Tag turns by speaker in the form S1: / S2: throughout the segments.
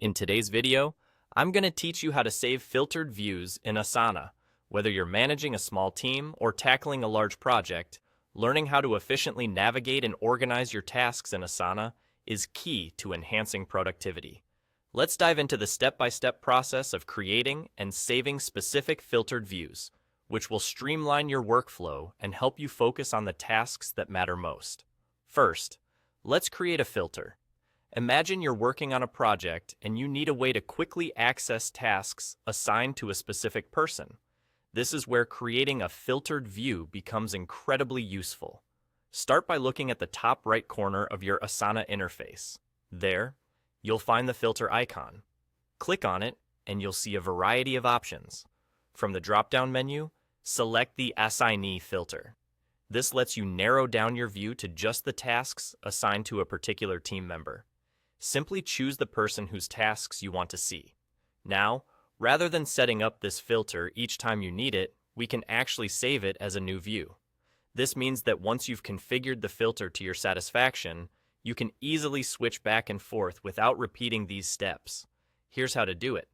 S1: In today's video, I'm going to teach you how to save filtered views in Asana. Whether you're managing a small team or tackling a large project, learning how to efficiently navigate and organize your tasks in Asana is key to enhancing productivity. Let's dive into the step-by-step process of creating and saving specific filtered views, which will streamline your workflow and help you focus on the tasks that matter most. First, let's create a filter. Imagine you're working on a project and you need a way to quickly access tasks assigned to a specific person. This is where creating a filtered view becomes incredibly useful. Start by looking at the top right corner of your Asana interface. There, you'll find the filter icon. Click on it and you'll see a variety of options. From the drop-down menu, select the Assignee filter. This lets you narrow down your view to just the tasks assigned to a particular team member. Simply choose the person whose tasks you want to see. Now, rather than setting up this filter each time you need it, we can actually save it as a new view. This means that once you've configured the filter to your satisfaction, you can easily switch back and forth without repeating these steps. Here's how to do it.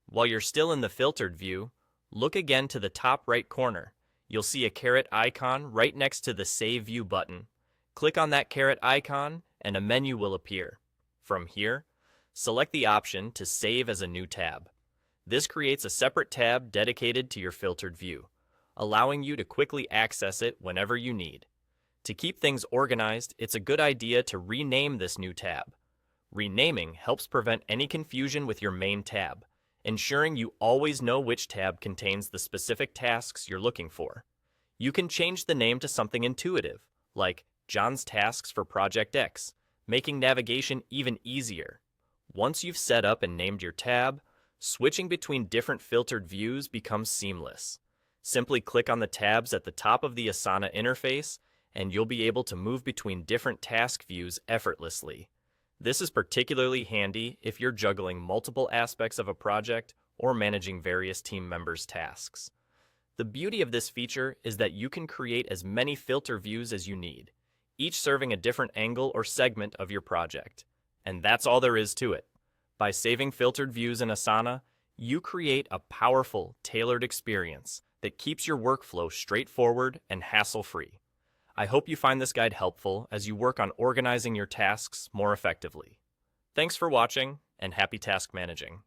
S1: While you're still in the filtered view, look again to the top right corner. You'll see a caret icon right next to the Save View button. Click on that caret icon and a menu will appear. From here, select the option to save as a new tab. This creates a separate tab dedicated to your filtered view, allowing you to quickly access it whenever you need. To keep things organized, it's a good idea to rename this new tab. Renaming helps prevent any confusion with your main tab, ensuring you always know which tab contains the specific tasks you're looking for. You can change the name to something intuitive, like John's Tasks for Project X, making navigation even easier. Once you've set up and named your tab, switching between different filtered views becomes seamless. Simply click on the tabs at the top of the Asana interface, and you'll be able to move between different task views effortlessly. This is particularly handy if you're juggling multiple aspects of a project or managing various team members' tasks. The beauty of this feature is that you can create as many filter views as you need, each serving a different angle or segment of your project. And that's all there is to it. By saving filtered views in Asana, you create a powerful, tailored experience that keeps your workflow straightforward and hassle-free. I hope you find this guide helpful as you work on organizing your tasks more effectively. Thanks for watching, and happy task managing.